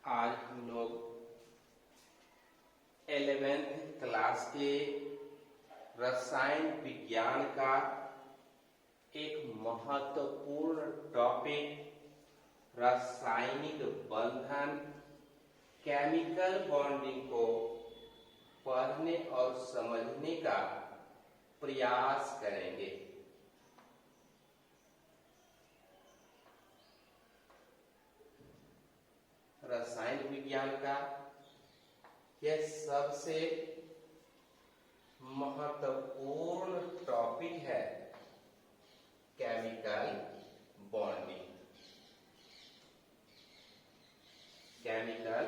आज हम लोग 11th क्लास के रसायन विज्ञान का एक महत्वपूर्ण टॉपिक रासायनिक बंधन केमिकल बॉन्डिंग को पढ़ने और समझने का प्रयास करेंगे। रसायन विज्ञान का यह सबसे महत्वपूर्ण टॉपिक है केमिकल बॉन्डिंग। केमिकल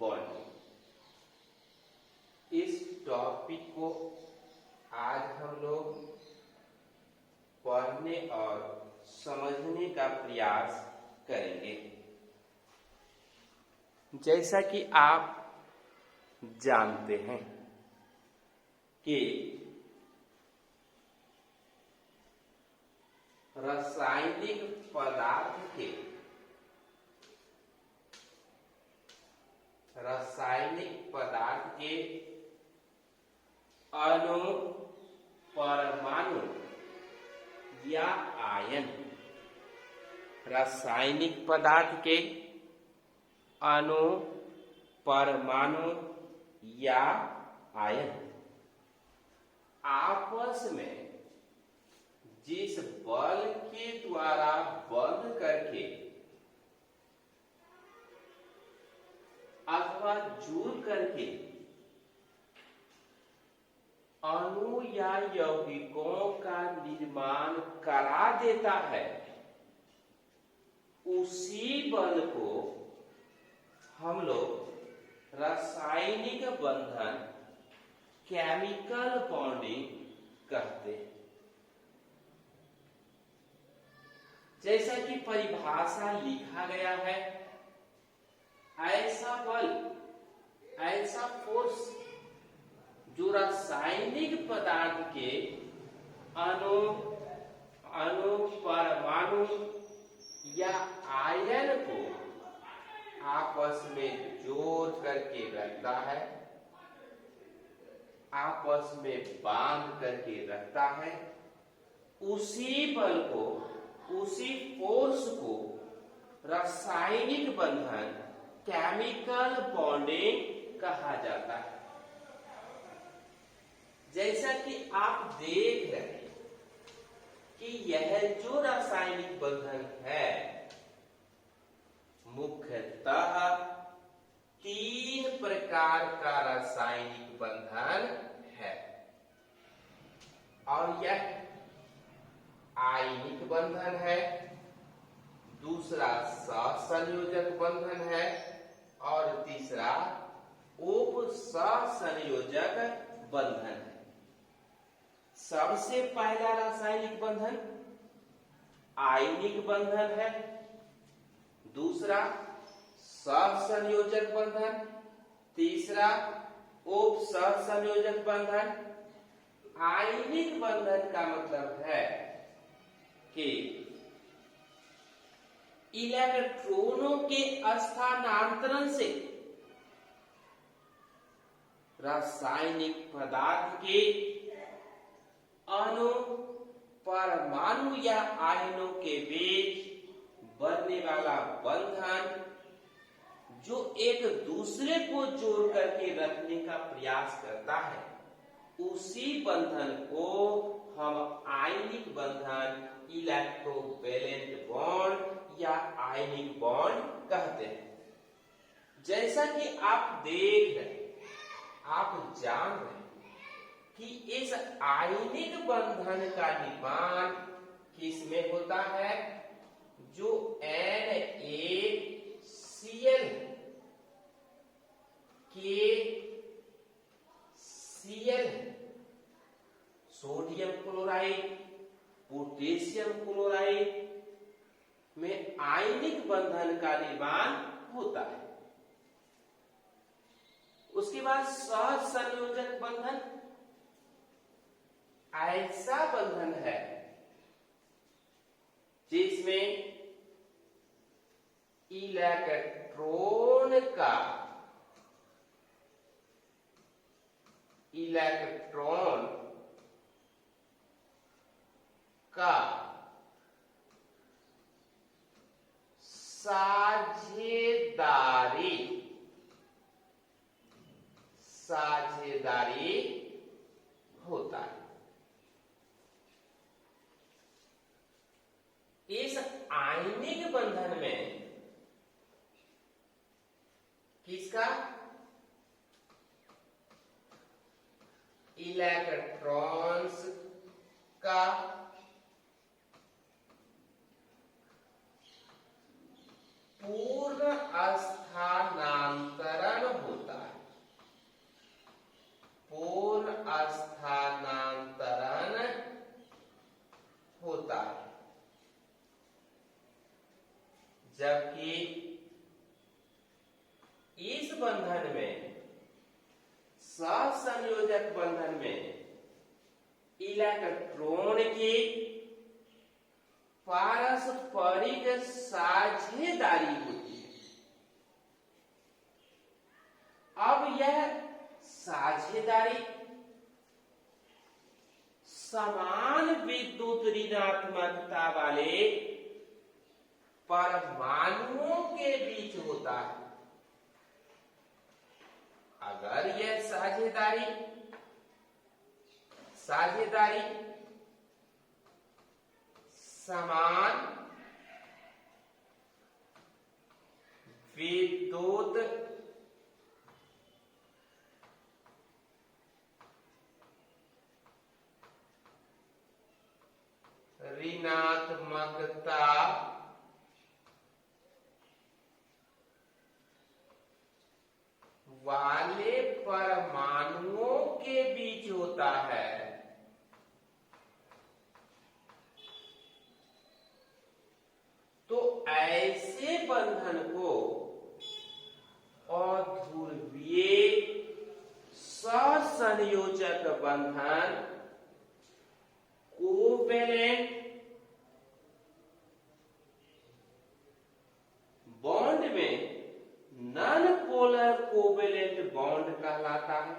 बॉन्डिंग इस टॉपिक को आज हम लोग पढ़ने और समझने का प्रयास करेंगे। जैसा कि आप जानते हैं कि रासायनिक पदार्थ के अणु, परमाणु या आयन, रासायनिक पदार्थ के अणु, परमाणु या आयन आपस में जिस बल के द्वारा बंध करके अथवा जुड़ करके अणु या यौगिकों का निर्माण करा देता है, उसी बल को हम लोग रासायनिक बंधन केमिकल बॉन्डिंग कहते हैं। जैसा कि परिभाषा लिखा गया है, ऐसा बल, ऐसा फोर्स जो रासायनिक पदार्थ के अणु, परमाणु या आयन को आपस में जोड़ करके रखता है, आपस में बांध करके रखता है, उसी बल को, उसी फोर्स को रासायनिक बंधन केमिकल बॉन्डिंग कहा जाता है। जैसा कि आप देख रहे हैं कि यह जो रासायनिक बंधन है मुख्यतः 3 प्रकार का रासायनिक बंधन है, और यह आयनिक बंधन है, दूसरा सहसंयोजक बंधन है और तीसरा उपसहसंयोजक बंधन है। सबसे पहला रासायनिक बंधन आयनिक बंधन है, दूसरा सहसंयोजक बंधन, तीसरा उपसहसंयोजक बंधन। आयनिक बंधन का मतलब है कि इलेक्ट्रॉनों के स्थानांतरण से रासायनिक पदार्थ के अणु, परमाणु या आयनों के बीच बनने वाला बंधन जो एक दूसरे को जोड़ करके रखने का प्रयास करता है, उसी बंधन को हम आयनिक बंधन, इलेक्ट्रोवैलेंट बॉन्ड या आयनिक बॉन्ड कहते हैं। जैसा कि आप देख रहे, आप जान रहे कि इस आयनिक बंधन का निर्माण किसमें होता है? जो NaCl sodium chloride, potassium chloride में आयनिक बंधन का निर्माण होता है। उसके बाद सहसंयोजक बंधन ऐसा बंधन है जिसमें इलेक्ट्रॉन इलेक्ट्रॉन का इलेक्ट्रॉन का साझेदारी साझेदारी होता है। इस आयनिक बंधन में किसका इलेक्ट्रॉन्स का पूर्ण स्थानांतरण होता है। पूर्ण स्थानांतरण होता है। जबकि इस बंधन में सहसंयोजक बंधन में इलेक्ट्रॉन की पारस्परिक साझेदारी होती है। अब यह साझेदारी समान विद्युत ऋणात्मकता वाले परमाणुओं के बीच होता है। अगर यह साझेदारी समान विद्युत ऋणात्मकता वाले परमाणुओं के बीच होता है, तो ऐसे बंधन को अध्रुवीय सहसंयोजक बंधन, कोवेलेंट बॉन्ड में नॉन पोलर कोवेलेंट बॉन्ड कहलाता है।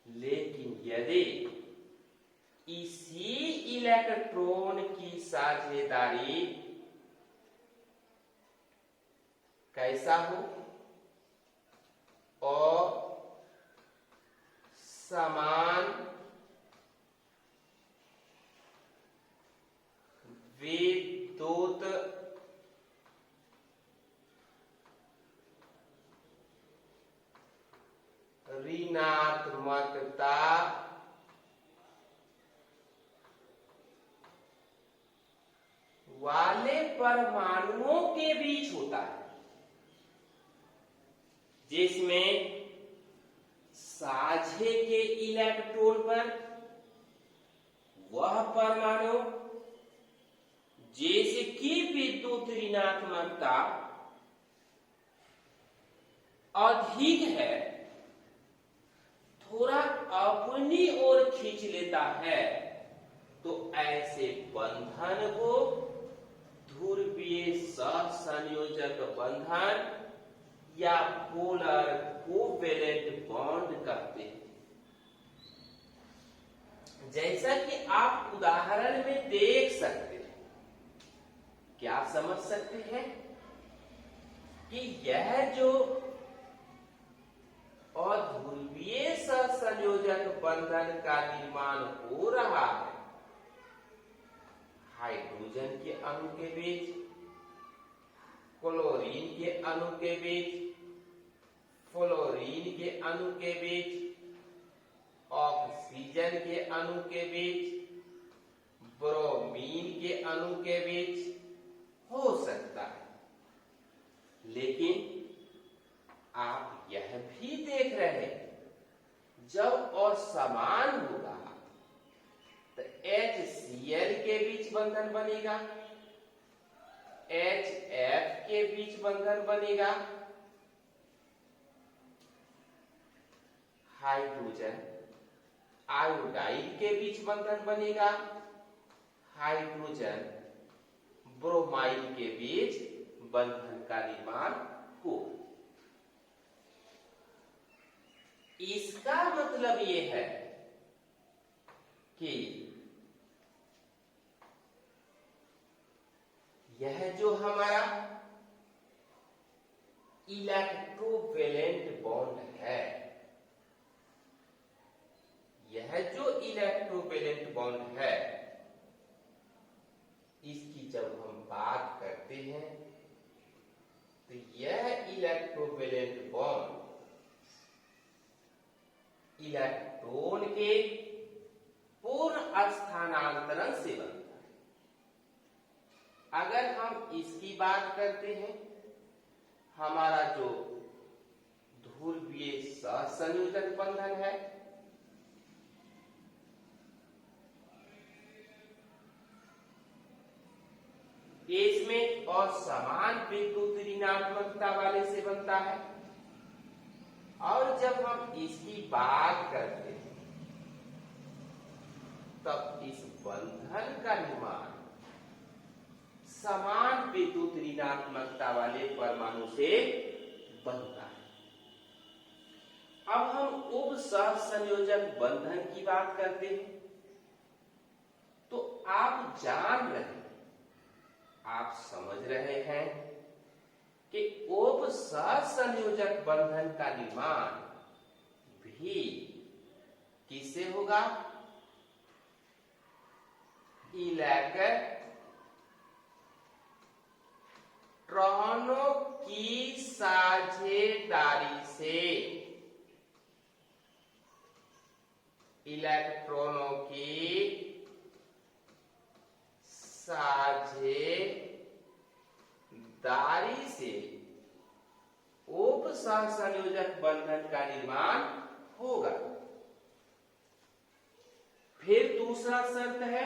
लेकिन यदि इसी इलेक्ट्रॉन की साझेदारी कैसा हो और समान विद्युत ऋणात्मकता वाले परमाणुओं के बीच होता है, जिसमें साझे के इलेक्ट्रॉन पर वह परमाणु जिसकी विद्युत ऋणात्मकता अधिक है थोड़ा अपनी ओर खींच लेता है, तो ऐसे बंधन को ध्रुवीय सहसंयोजक बंधन या पोलर कोवेलेंट बॉन्ड कहते हैं। जैसा कि आप उदाहरण में देख सकते हैं, क्या समझ सकते हैं कि यह जो अध्रुवीय सहसंयोजक बंधन का निर्माण हो रहा है, हाइड्रोजन के अणु के बीच, क्लोरीन के अणु के बीच, फ्लोरीन के अणु के बीच, ऑक्सीजन के अणु के बीच, ब्रोमीन के अणु के बीच हो सकता है। लेकिन आप यह भी देख रहे हैं, जब असमान होगा तो HCl के बीच बंधन बनेगा, HF के बीच बंधन बनेगा, हाइड्रोजन आयोडाइड के बीच बंधन बनेगा, हाइड्रोजन ब्रोमाइड के बीच बंधन का निर्माण हो। इसका मतलब ये है कि यह जो हमारा इलेक्ट्रोवैलेंट बॉन्ड है, यह जो इलेक्ट्रोवैलेंट बॉन्ड है, इसकी जब हम बात करते हैं तो यह इलेक्ट्रोवैलेंट बॉन्ड इलेक्ट्रॉन के पूर्ण स्थानांतरण से बनता है। अगर हम इसकी बात करते हैं, हमारा जो ध्रुवीय सहसंयोजक बंधन है, इसमें असमान विद्युत ऋणात्मकता वाले से बनता है। और जब हम इसकी बात करते हैं तब इस बंधन का निर्माण समान विद्युत ऋणात्मकता वाले परमाणु से बनता है। अब हम उप सहसंयोजक बंधन की बात करते हैं तो आप जान रहे हैं, आप समझ रहे हैं कि उप सहसंयोजक बंधन का निर्माण भी किससे होगा? इलेक्ट्रॉनों की साझेदारी से। इलेक्ट्रॉनों की साझेदारी से उप सहसंयोजक बंधन का निर्माण होगा। फिर दूसरा शर्त है,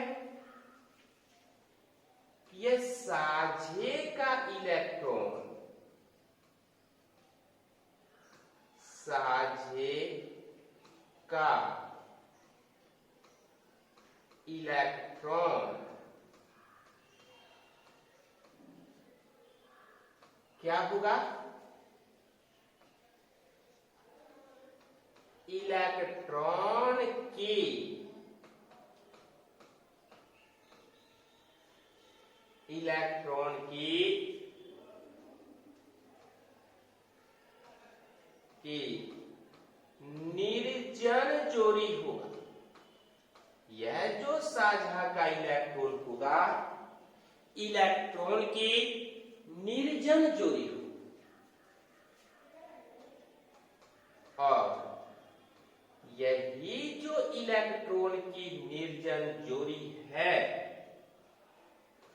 यह साझे का इलेक्ट्रॉन साझे का इलेक्ट्रॉन क्या होगा? इलेक्ट्रॉन की निर्जन जोड़ी होगा। यह जो साझा का इलेक्ट्रॉन होगा, इलेक्ट्रॉन की निर्जन जोड़ी होगी। और यही जो इलेक्ट्रॉन की निर्जन जोड़ी है,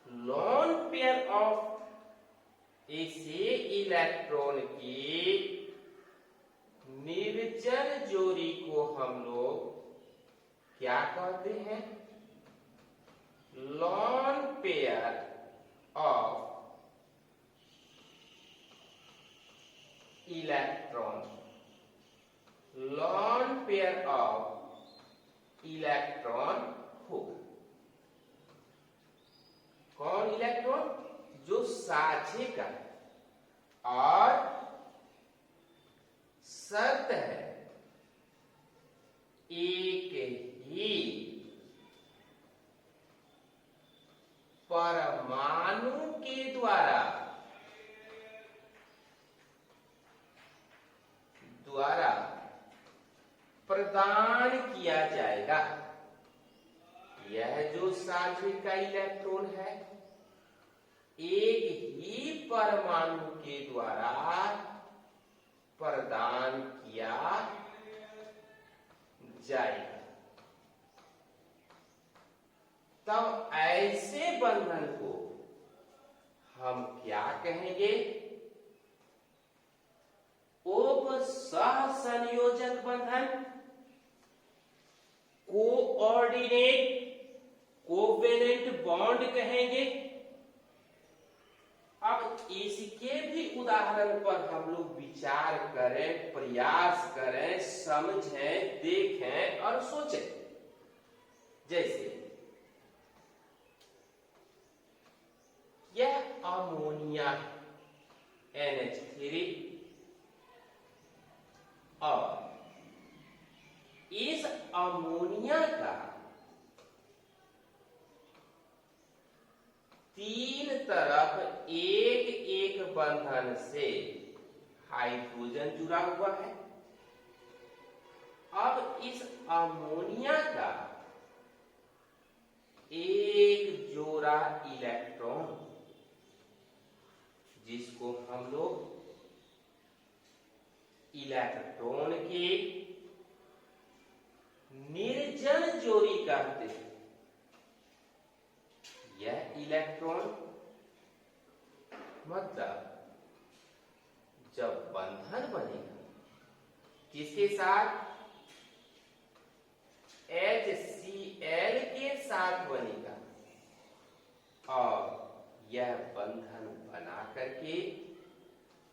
लॉन पेयर ऑफ इसी इलेक्ट्रॉन की निर्जन जोड़ी को हम लोग क्या कहते हैं? Lone pair of electron. Lone pair of electron होगा। कौन इलेक्ट्रॉन? जो साझे का है। और शर्त है, एक ही परमाणु के द्वारा प्रदान किया जाएगा। यह जो साझे का इलेक्ट्रॉन है, एक ही परमाणु के द्वारा प्रदान किया जाएगा। तब ऐसे बंधन को हम क्या कहेंगे? उप सहसंयोजक बंधन, कोऑर्डिनेट कोवेलेंट बॉन्ड कहेंगे। अब इसके भी उदाहरण पर हम लोग विचार करें, प्रयास करें, समझें, देखें और सोचें। जैसे यह अमोनिया है, NH3 और इस अमोनिया का तीन तरफ एक एक बंधन से हाइड्रोजन जुड़ा हुआ है। अब इस अमोनिया का एक जोड़ा इलेक्ट्रॉन, जिसको हम लोग इलेक्ट्रॉन के निर्जन जोड़ी कहते हैं, यह इलेक्ट्रॉन मतलब जब बंधन बनेगा किसके साथ, HCl के साथ बनेगा और यह बंधन बना करके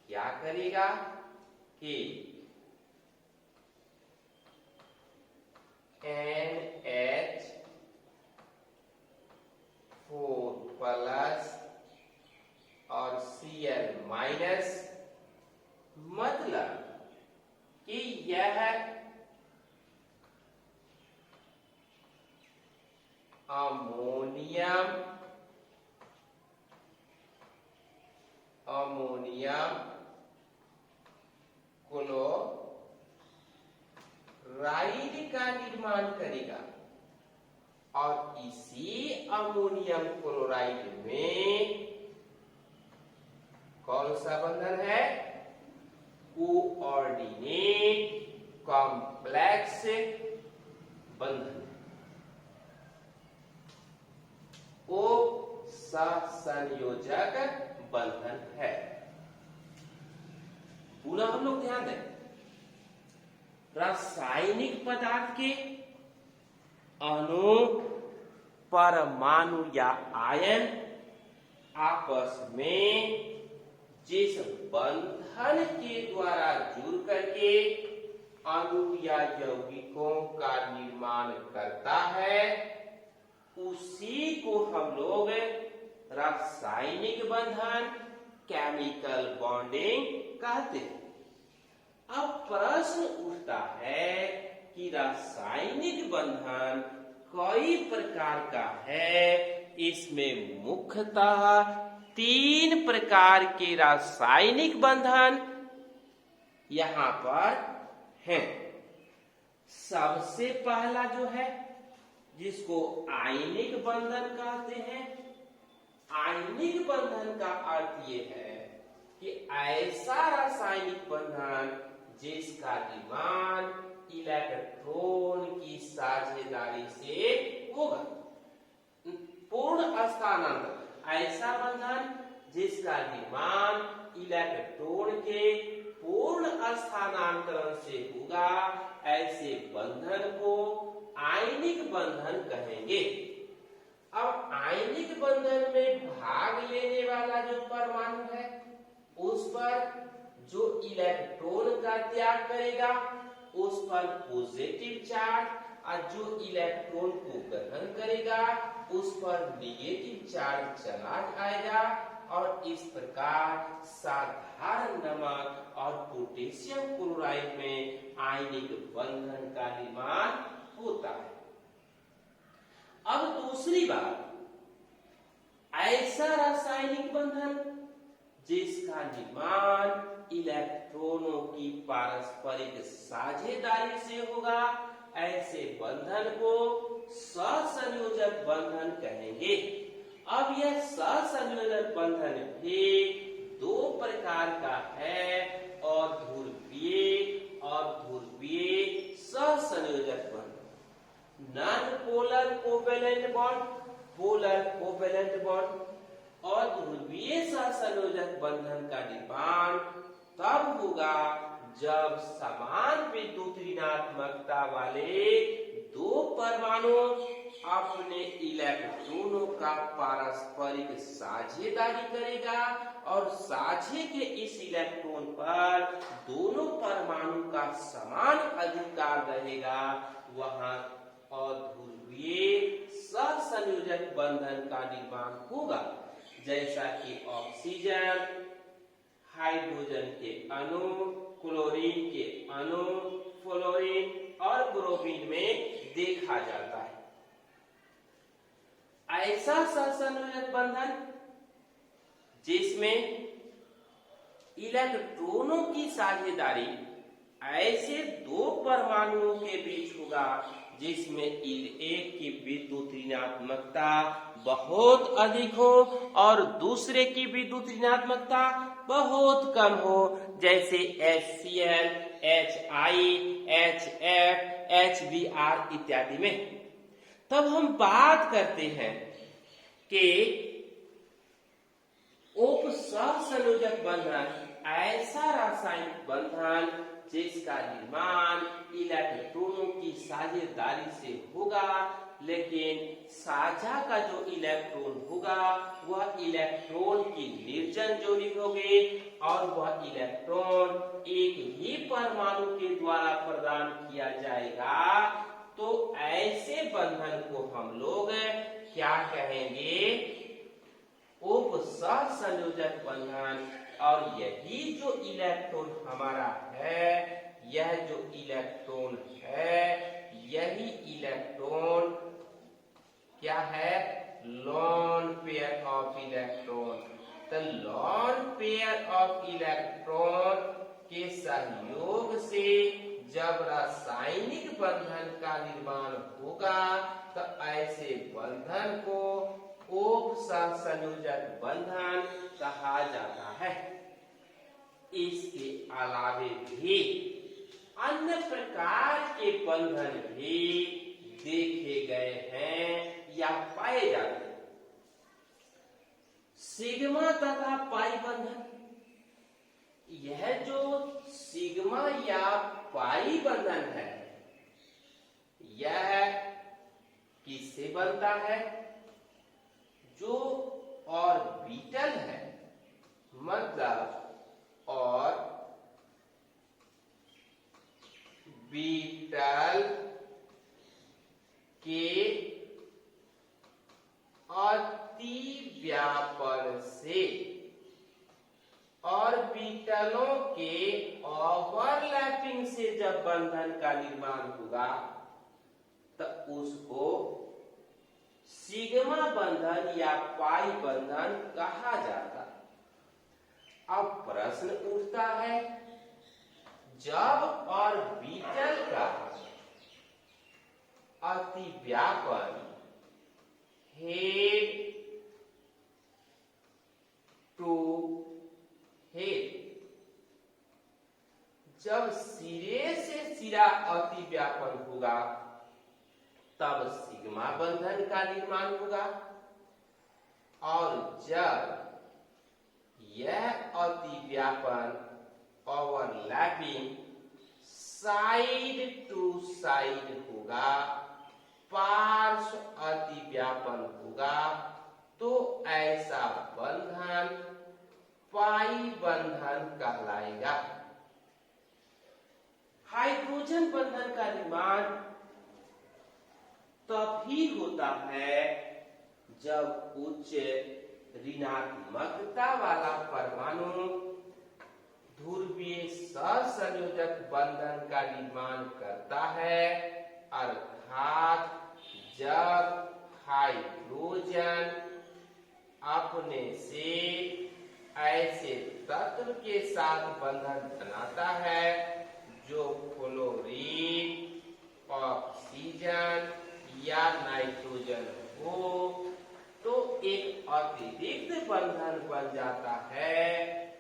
क्या करेगा कि NH4+ और Cl- मतलब कि यह अमोनियम क्लोराइड का निर्माण करेगा और इसी अमोनियम क्लोराइड में कौन सा बंधन है, कोऑर्डिनेट कॉम्प्लेक्स बंधन, वो सहसंयोजक बंधन है। पुनः हम लोग ध्यान दें, रासायनिक पदार्थ के अणु, परमाणु या आयन आपस में जिस बंधन के द्वारा जुड़ करके अणु या यौगिकों का निर्माण करता है, उसी को हम लोग रासायनिक बंधन, केमिकल बॉन्डिंग कहते हैं। अब प्रश्न उठता है कि रासायनिक बंधन कई प्रकार का है, इसमें मुख्यतः 3 प्रकार के रासायनिक बंधन यहां पर हैं। सबसे पहला जो है, जिसको आयनिक बंधन कहते हैं, आयनिक बंधन का अर्थ ये है कि ऐसा रासायनिक बंधन जिसका निर्माण इलेक्ट्रॉन की साझेदारी से होगा। पूर्ण स्थानांतरण, ऐसा बंधन जिसका निर्माण इलेक्ट्रॉन के पूर्ण स्थानांतरण से होगा, ऐसे बंधन को आयनिक बंधन कहेंगे। अब आयनिक बंधन में भाग लेने वाला जो परमाणु है, उस पर जो इलेक्ट्रॉन का त्याग करेगा उस पर पॉजिटिव चार्ज, और जो इलेक्ट्रॉन को ग्रहण करेगा उस पर नेगेटिव चार्ज चला जाएगा और इस प्रकार साधारण नमक और पोटेशियम क्लोराइड में आयनिक बंधन का निर्माण होता है। अब दूसरी बात, ऐसा रासायनिक बंधन जिसका निर्माण इलेक्ट्रॉनों की पारस्परिक साझेदारी से होगा, ऐसे बंधन को सहसंयोजक बंधन कहेंगे। अब यह सहसंयोजक बंधन भी 2 प्रकार का है, और ध्रुवीय सहसंयोजक बंधन, non polar covalent bond, polar covalent bond. और ध्रुवीय सहसंयोजक बंधन का निर्माण तब होगा जब समान विद्युत ऋणात्मकता वाले 2 परमाणु अपने इलेक्ट्रॉनों का पारस्परिक साझेदारी करेगा और साझे के इस इलेक्ट्रॉन पर दोनों परमाणु का समान अधिकार रहेगा, वहां अध्रुवीय सहसंयोजक बंधन का निर्माण होगा। जैसा कि ऑक्सीजन, हाइड्रोजन के अणु, क्लोरीन के अणु, फ्लोरीन और ब्रोमीन में देखा जाता है। ऐसा सहसंयोजक बंधन जिसमें इलेक्ट्रॉनों की साझेदारी ऐसे दो परमाणुओं के बीच होगा जिसमें एक की विद्युत ऋणात्मकता बहुत अधिक हो और दूसरे की विद्युत ऋणात्मकता बहुत कम हो, जैसे HCl, HI, HF, HBr इत्यादि में। तब हम बात करते हैं कि उपसहसंयोजक बंधन ऐसा रासायनिक बंधन जिसका निर्माण इलेक्ट्रॉनों की साझेदारी से होगा, लेकिन साझा का जो इलेक्ट्रॉन होगा वह इलेक्ट्रॉन की निर्जन जोड़ी होगी और वह इलेक्ट्रॉन एक ही परमाणु के द्वारा प्रदान किया जाएगा। तो ऐसे बंधन को हम लोग क्या कहेंगे? उपसहसंयोजक बंधन। और यही जो इलेक्ट्रॉन हमारा है, यह जो इलेक्ट्रॉन है, यही इलेक्ट्रॉन क्या है? Lone pair of electron. तो लोन पेयर ऑफ इलेक्ट्रॉन के सहयोग से जब रासायनिक बंधन का निर्माण होगा तो ऐसे बंधन को उपसहसंयोजक बंधन कहा जाता है। इसके अलावे भी अन्य प्रकार के बंधन भी देखे गए हैं या पाए जाते हैं। सिग्मा तथा पाई बंधन, यह जो सिग्मा या पाई बंधन है यह किससे बनता है? जो ऑर्बिटल है, मतलब और बीटल के अति व्यापन से, ऑर्बिटलों के ओवरलैपिंग से जब बंधन का निर्माण होगा तो उसको सिग्मा बंधन या पाई बंधन कहा जाता है। अब प्रश्न उठता है, जब ऑर्बिटल का अतिव्यापन हेड टू हेड, जब सिरे से सिरा अतिव्यापन होगा तब सिग्मा बंधन का निर्माण होगा, और जब यह अतिव्यापन ओवरलैपिंग साइड टू साइड होगा, पार्श्व अतिव्यापन होगा, तो ऐसा बंधन पाई बंधन कहलाएगा। हाइड्रोजन बंधन का निर्माण तभी होता है जब उच्च ऋणात्मकता वाला परमाणु ध्रुवीय सहसंयोजक बंधन का निर्माण करता है, अर्थात जब हाइड्रोजन अपने से ऐसे तत्व के साथ बंधन बनाता है जो फ्लोरीन, ऑक्सीजन या नाइट्रोजन हो, तो एक अतिरिक्त बंधन बन जाता है,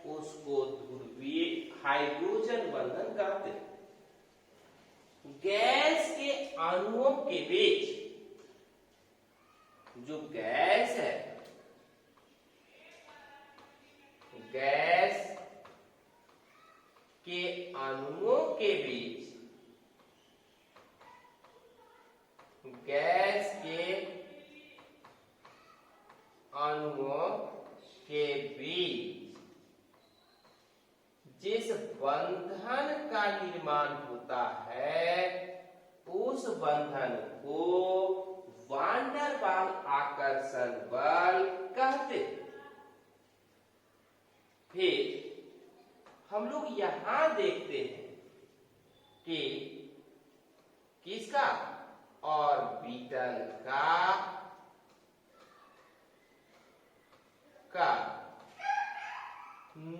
उसको ध्रुवीय हाइड्रोजन बंधन कहते हैं। गैस के अणुओं के बीच जो गैस है, गैस के अणुओं के बीच, गैस के अणुओं के बीच जिस बंधन का निर्माण होता है उस बंधन को वान डेर वाल आकर्षण बल कहते हैं। फिर हम लोग यहां देखते हैं कि किसका ऑर्बिटल का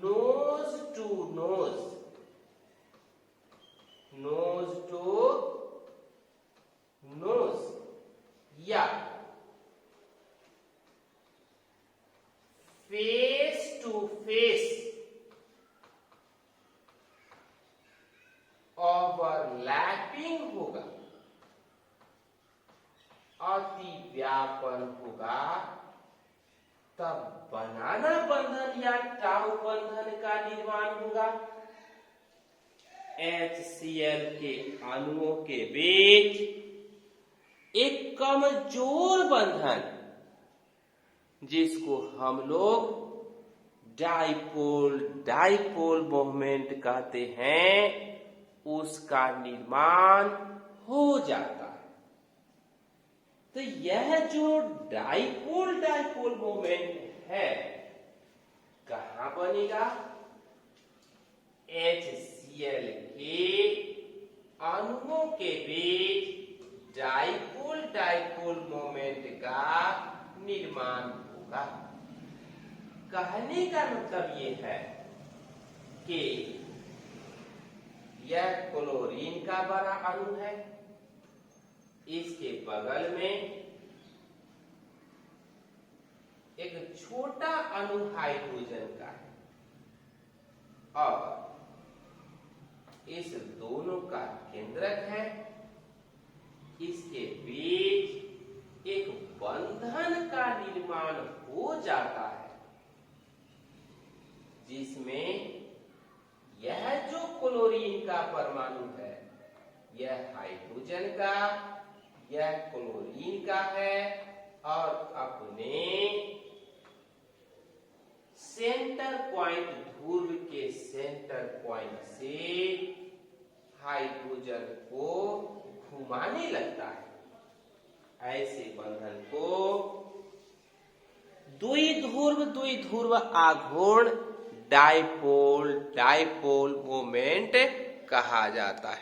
नोज टू नोज या फेस टू फेस ओवरलैपिंग होगा, अति व्यापन होगा, तब बनाना बंधन या टाउ बंधन का निर्माण होगा। HCl के अणुओं के बीच एक कमजोर बंधन, जिसको हम लोग डाइपोल मोमेंट कहते हैं, उसका निर्माण हो जाता है। तो यह जो डाइपोल मोमेंट है कहां बनेगा? HCl के अणुओं के बीच डाइपोल मोमेंट का निर्माण होगा। कहने का मतलब ये है कि यह क्लोरीन का बड़ा अणु है, इसके बगल में एक छोटा अणु हाइड्रोजन का है और इस दोनों का केंद्रक है। इसके बीच एक बंधन का निर्माण हो जाता है, जिसमें यह जो क्लोरीन का परमाणु है, यह हाइड्रोजन का, यह क्लोरीन का है और अपने सेंटर पॉइंट, ध्रुव के सेंटर पॉइंट से हाइड्रोजन को घुमाने लगता है। ऐसे बंधन को द्विध्रुव आघूर्ण डाइपोल मोमेंट कहा जाता है।